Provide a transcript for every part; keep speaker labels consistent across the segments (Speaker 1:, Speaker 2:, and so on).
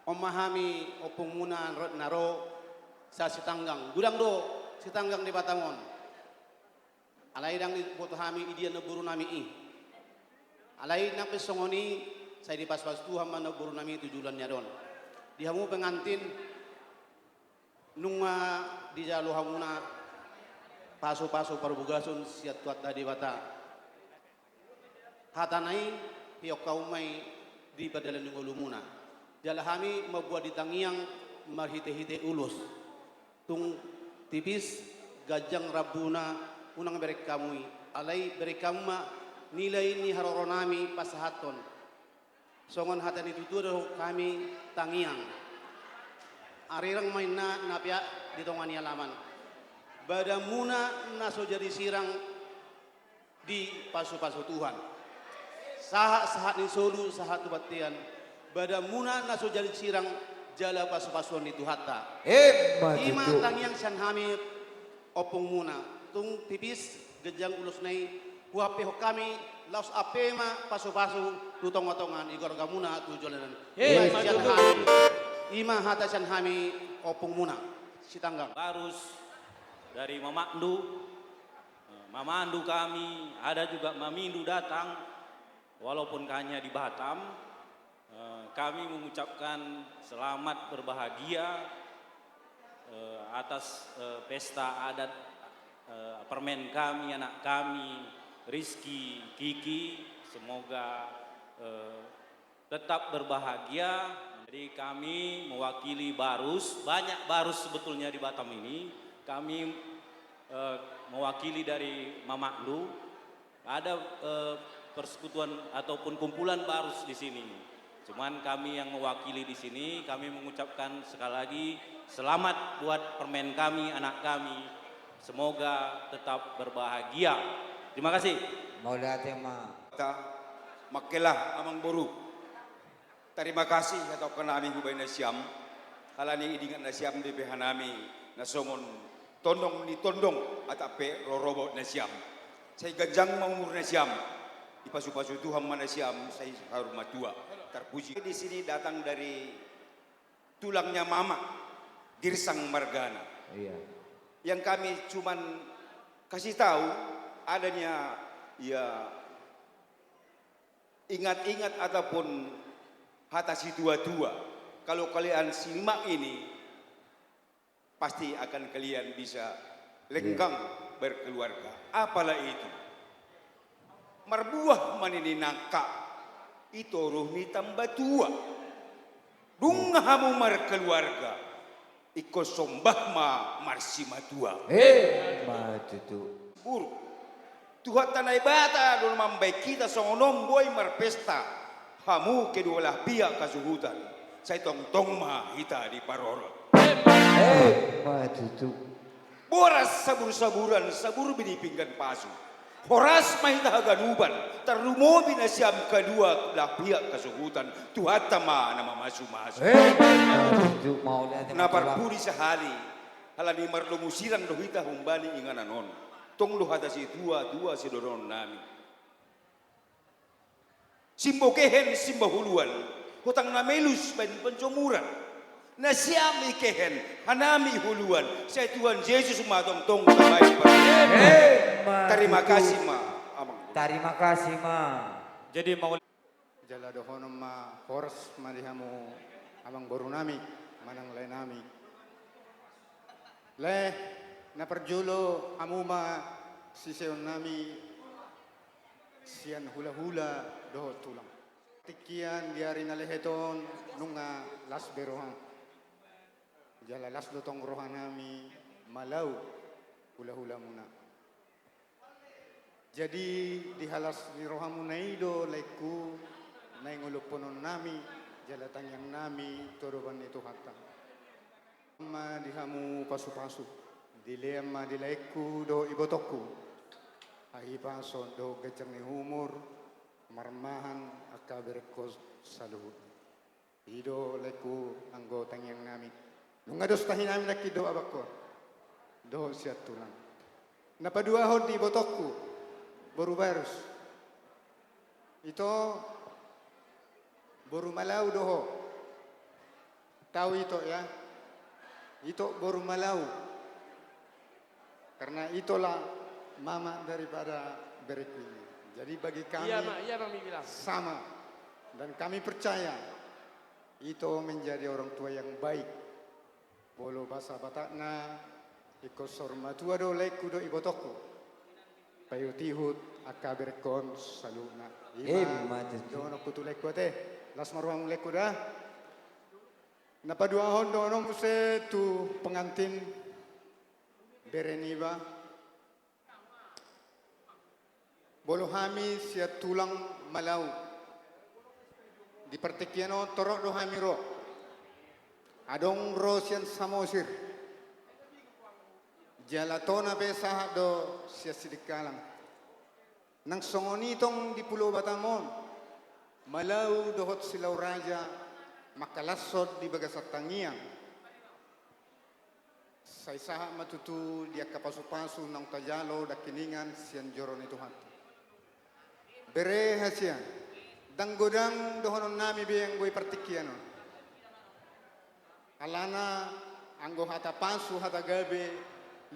Speaker 1: memahami opung muna naro sa sitanggang gudang do sitanggang di Batamon alai dang di potahami idia na buru nami i alai na pesongoni saya di pas-pas Tuhan mana buru nami tujulannya don dihamu pengantin nunga di jalu hamuna paso-paso parbugasun siat tuat tadi bata hatanai hiok kaumai di padalan ngolumuna jalahami membuat di tangiang marhite-hite ulus tung tipis gajang rabuna unang berek kamui alai berek kamma nilai ni haroronami pasahaton songon hatan itu tuh kami tangiang arirang main na napia di tongani alaman badamuna naso jadi sirang di pasu-pasu Tuhan sahat ni solu sahat tubatian badamuna naso jadi sirang jala pasu-pasuan itu hatta ima tangiang sanhami opung muna tung tipis gejang ulus nai huape kami laos apema pasu-pasu tutong-otongan igor gamuna tujolanan ima hata sanhami opung muna sitanggang
Speaker 2: Barus dari Mamandu kami ada juga Mamindu datang walaupun hanya di Batam. Kami mengucapkan selamat berbahagia atas pesta adat permen kami, anak kami, Rizky, Kiki. Semoga tetap berbahagia. Jadi kami mewakili Barus, banyak Barus sebetulnya di Batam ini. Kami mewakili dari Mamakdu. Ada persekutuan ataupun kumpulan Barus di sini. Cuman kami yang mewakili di sini, kami mengucapkan sekali lagi selamat buat permen kami, anak kami. Semoga tetap berbahagia. Terima kasih.
Speaker 3: Maulah tema.
Speaker 4: Makelah amang boru. Terima kasih atau kenami hubay na siyam. Halani idingan na siyam di behanami na somon tondong ni tondong at ape rorobot na siyam. Say gajang maumur na siyam. Ipasu-pasu Tuhan mana siyam say harumat tua. Terpuji di sini datang dari tulangnya mama Girsang Margana.
Speaker 3: Iya.
Speaker 4: Yang kami cuman kasih tahu adanya ya ingat-ingat ataupun hatasi tua-tua. Kalau kalian simak ini pasti akan kalian bisa lengkang berkeluarga. Apalah itu? Marbuah manini nangka. Itu rohni tambah tua. Dungahamu mar keluarga. Iko sombah ma marsima tua.
Speaker 3: Matutu.
Speaker 4: Buruk. Tuhan tanai bata don mambai kita songonom boy marpesta. Hamu kedua lah pihak kasuhutan. Saya tong ma hita di parorot.
Speaker 3: Matutu.
Speaker 4: Boras sabur-saburan sabur bini pinggan pasu. Horas mahita haganuban, terlumobi na siyam kedua lah pihak kasuhutan, tuhata ma nama masu-masu. Naparpuri sahali, halani marlumusiran dohita humbani ingananon, tong luhata si dua si doron nami. Simbo kehen, simbo huluan, hutang namelus ben pencomuran. Na siyam ikehen, hanami huluan, saya Tuhan Yesus matong-tong tamay terima kasih ma amang.
Speaker 3: Terima kasih ma.
Speaker 2: Jadi mau
Speaker 5: jala dohonom ma horas malihamu amang borunami manang lenami le na perjulo amuma siseon nami sian hula-hula doho tulang tikian diari na leheton nunga las berohan jala las dotong rohanami malau hula-hula muna. Jadi dihalas ni rohamu naido laiku nainguluponon nami jalatan yang nami toroban itu hatta. Ma dihamu pasu-pasu dilema dilaiku do ibotokku. Ahi paso do geceng ni humur marmahan akaberkos saluhut. Ido laiku anggota yang nami. Nungados tahin nami nakido abakko. Do siat tulang. Napadua hod di ibotokku. Boru Barus itu boru malau doho tahu itu ya, itu baru malau. Karena itulah mama daripada bereku ini. Jadi bagi kami
Speaker 6: Iya Mami bilang.
Speaker 5: sama. Dan kami percaya itu menjadi orang tua yang baik. Bolo bahasa Batakna, iko sormatua do leku do ibotoko. Payo tihut akaberkon saluna.
Speaker 3: matutu.
Speaker 5: Dono kutu leku teh. Las marwang leku dah. Napadua hon dono muse tu pengantin bereniba. Bolo hami sia tulang malau. Di pertikiano torok do hami ro. Adong ro sian samosir. Jalatona besah do sia sidikalang. Nang songoni tong di Pulau Batamon. Malau dohot silau raja. Makalasod di bagasat tangiang. Sa isaha matutu dia kapasu-pasu nang tajalo da kiningan sian joron itu hati. Bere hasian. Danggodang dohonon nami biyang boy partikiano. Alana anggo hata pasu hata gabe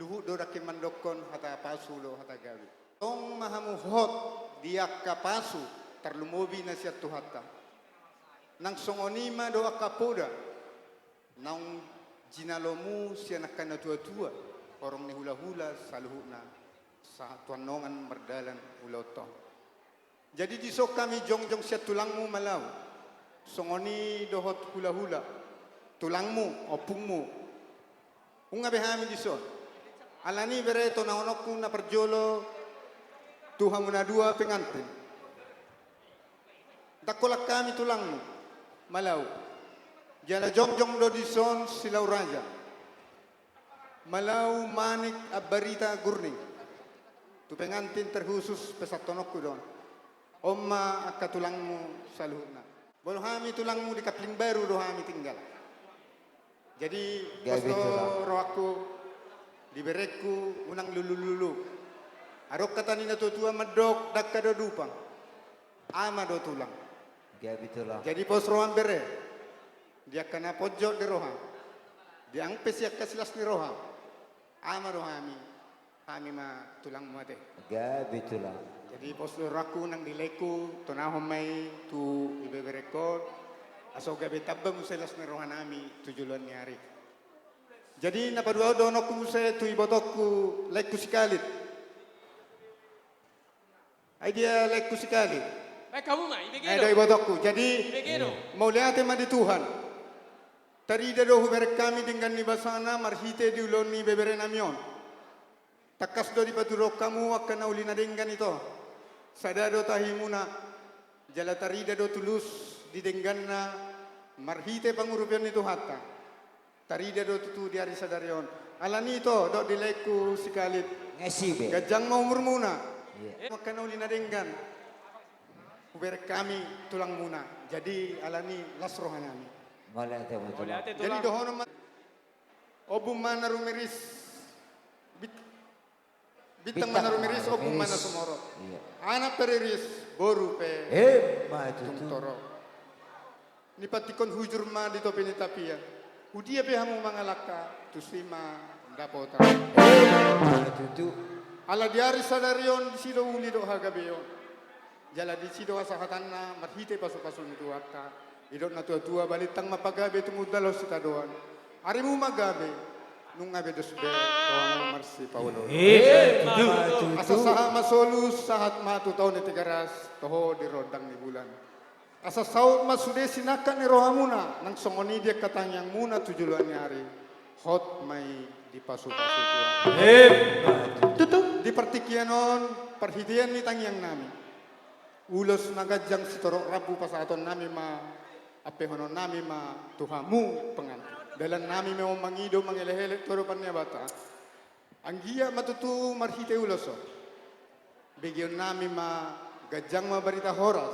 Speaker 5: luhu do da kimandokon hata pasu lo hata gabe. Tong mahamu hot dia kapasu terlumobi na siya tuhata. Nang songonima do akapoda. Nang jinalomu siya nakana tua-tua. Orang ni hula-hula saluhuna. Sa tuanongan merdalan uloto. Jadi disok kami jongjong siya tulangmu malau. Songoni dohot hula-hula. Tulangmu, opungmu. Unga behami disok. Alani bereto na onokku na perjolo. Tuhan na dua pengantin. Dakolak kami tulangmu malau. Jala jongjong do dison silau raja. Malau manik abarita gurning. Tu pengantin terkhusus pesatonokku don. Oma akka tulangmu saluhna. Bolo hami tulangmu di kapling baru do hami tinggal. Jadi posto roaku di bereku unang lulu-lulu. Arok kata ni tua medok dakka do dupang. Ama do tulang.
Speaker 3: Gabitulah.
Speaker 5: Jadi pos rohan bere. Dia kena pojok di rohan. Dia angpes yak kasilas ni rohan. Ama rohami. Hami ma tulang mate.
Speaker 3: Gabitulah.
Speaker 5: Jadi pos raku nang dileku tonahom mai tu ibe berekod aso gabe tabang selas ni rohan ami tujulan ni hari. Jadi napadua dono ku se tu ibotokku leku sikalit. Ai dia leku sikalit.
Speaker 6: Kamu mah,
Speaker 5: Ai do ibotokku. Jadi
Speaker 6: Ibegero.
Speaker 5: mau lihat ma di Tuhan. Tari do huber kami dengan ni basana marhite di ulon ni bebere namion. Takas do di paturok kamu akan ulina dengan itu. Sadado tahimuna jala tarida do tulus didengganna marhite pangurupian itu hatta tarida do tutu di hari sadarion alani itu do dileku sikalit
Speaker 3: Ngesibe.
Speaker 5: gajang mau murmuna
Speaker 3: Iya.
Speaker 5: maka ulina denggan uber kami tulang muna jadi alani lasrohan kami
Speaker 3: Malate betul.
Speaker 6: Oleh
Speaker 5: jadi dohono obum mana rumiris Bitang mana rumiris obum mana sumoro
Speaker 3: Iya.
Speaker 5: anak teriris boru pe
Speaker 3: Matutu.
Speaker 5: toro ni patikon hujur ma di topi ni tapia udia pe hamu mangalaka tusima dapota
Speaker 3: Matutu.
Speaker 5: ala diari sadarion di sido uli do hagabeon jala di sido asahatanna marhite pasu-pasu itu akta idot na tua-tua balitang mapagabe tumudalo sita doan arimu magabe nung ngabe dosbe kono marsi paulo asa saha masolus sahat matu tahun ni tigaras toho di rodang ni bulan asa saut masude sinakan ni rohamuna nang songoni dia katanyang muna tujuan ni hari hot mai di pasu-pasu tuan tutup di pertikianon perhitian ni tangyang nami ulos nagajang sitorok rabu pasaton nami ma apehonon nami ma tuhamu pengantin dalam nami mau mangido mangelehele toropan niya bata anggia matutu marhite uloso begion nami ma gajang ma barita horas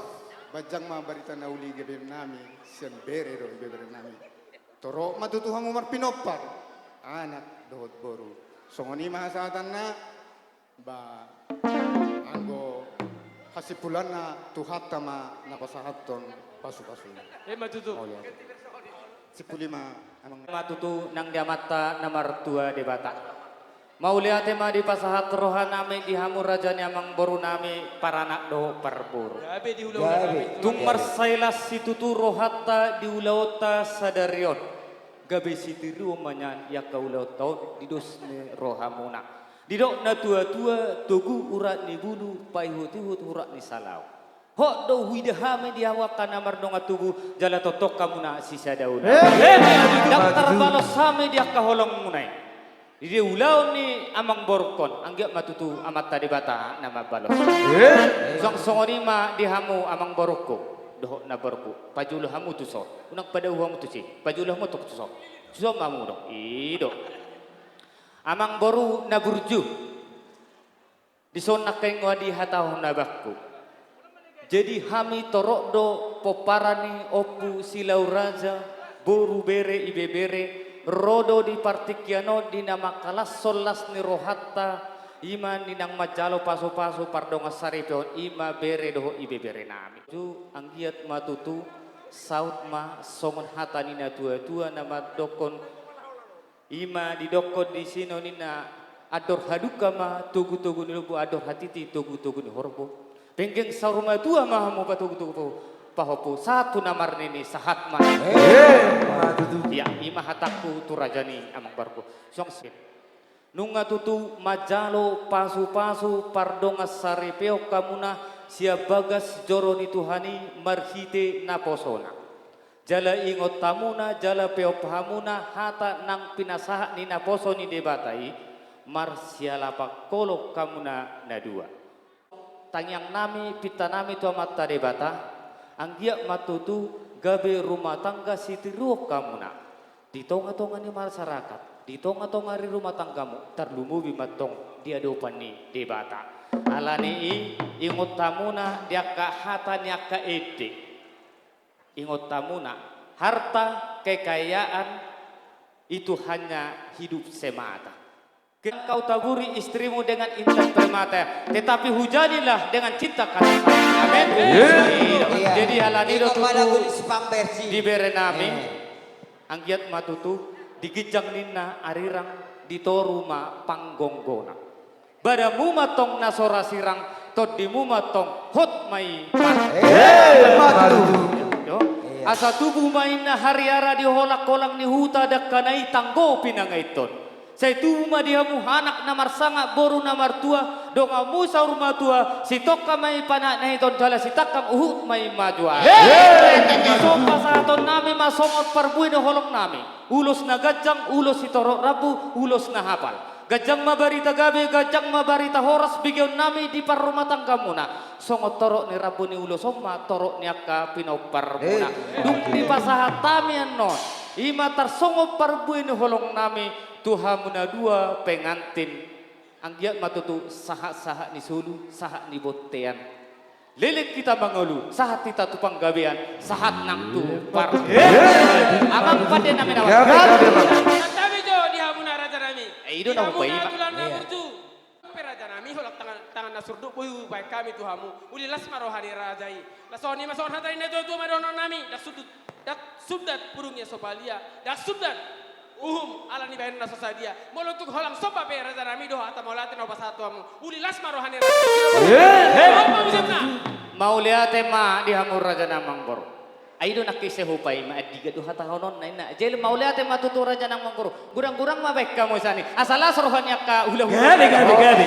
Speaker 5: bajang ma barita nauli gabe nami sian bere do bere nami toro matutu hamu marpinopar anak dohot boru songoni mahasatan na ba anggo hasipulan na tuhat ma napasahaton pasu-pasu
Speaker 6: Matutu.
Speaker 5: 15 amang
Speaker 6: Matutu nang diamata nomor 2 di Bata. Maulia tema di pasahat rohan nami di hamur raja amang boru nami para anak do perburu.
Speaker 7: Gabe di ulah
Speaker 3: Gabe.
Speaker 6: Tung marsailas situtu rohata di ulauta sadarion. Gabe sitiru manyan ya kaulau taun di dosne rohamuna. Didok na tua-tua tugu urat ni bulu paihut-hut urat ni salau. Hok do widahame dihawakan amar donga tubuh jala totok kamu na sisa daun. Daftar balos same dia kaholong munai. Di ulau ni amang borkon anggap matutu amat tadi bata nama balos. Song songoni ma dihamu amang boroko doh na borku. Pajulah hamu tu so. Unang pada uhamu tu si. Pajulah mu tu so. So mamu do. Ido. Amang boru na burju. Di sona keng wadi hatau na bakku. Jadi hami torok do poparani opu silau raja boru bere ibe bere rodo di partikiano di nama kalas solas ni rohatta ima ninang majalo paso paso pardonga saripeon ima bere doho ibe bere nami ju anggiat matutu saut ma songon hata nina tua nama dokon ima di dokon di sino nina ador haduka ma tugu nilubu ador hatiti tugu ni horbo. Penggeng saruma tua mahamu patugu pahopu satu namar nini sahat mah. Ya ima hataku tu rajani amang barku. Song sin. Nunga tutu majalo pasu pardonga saripeo kamuna sia bagas joro ni Tuhani marhite naposona. Jala ingot tamuna jala peo pahamuna hata nang pinasaha ni naposo ni debatai marsialapa kolok kamuna na dua. Tangyang nami pita nami tu amat tadi bata anggia matutu gabe rumah tangga sitiruok kamuna di tonga-tonga ni masyarakat di tonga-tonga ri rumah tanggamu terlumu bimatong dia dopan ni di bata alani ingot tamuna dia ka hata ni ka ede ingot tamuna harta kekayaan itu hanya hidup semata. Kau taburi istrimu dengan intan permata, tetapi hujanilah dengan cinta kasih sayang. Amin. Jadi halani do tutu di bere nami, anggiat matutu digijang nina arirang di toruma panggonggona. Badamu matong nasora sirang, todimu matong hot mai asa tubuh maina hariara di holak kolang ni huta dakanai tanggo pinangaiton. Saya tubuh dihamu anak namar sanga boru namar tua donga musa rumah tua si toka mai panak nahi ton jala si takam uhut mai majua. Sopa saton nami masomot perbuin holong nami. Ulos na gajang ulos si torok rabu ulos na hapal. Gajang mabarita gabe gajang mabarita horas bigyon nami di par rumah tangga muna. Songot torok ni rabu ni ulos oma torok ni akka pinopar muna. Dung di pasahat tami anon. Ima tarsongot perbuin holong nami. Tuhan muna dua pengantin anggiat matutu sahat ni sulu sahat ni botean lilik kita mangolu sahat kita tupang gabean sahat nang tu par amang pade nami nawa
Speaker 7: Kami jo di hamuna raja nami.
Speaker 6: Ido na upai
Speaker 7: Tulan na burju. Raja nami holak tangan nasurdu boyu baik kami tuhamu. Uli las maro hari rajai. Lasoni mason hatari neto tu madono nami. Dak subdat purungnya sobalia. Dak subdat ala ni bayan nasa sadia. Molo tuk holang sopa pe raja nami doha ata maulatin oba satu amu. Uli las maro hani raja.
Speaker 6: mau lihat tema di hamur raja namang bor. Aido nakise hupai ma adiga doha tahonon naina. Jel mau lihat tema tutu raja namang bor. Gurang-gurang ma baik kamu sani. Asala sorohanya ka ulah.
Speaker 3: Gabi.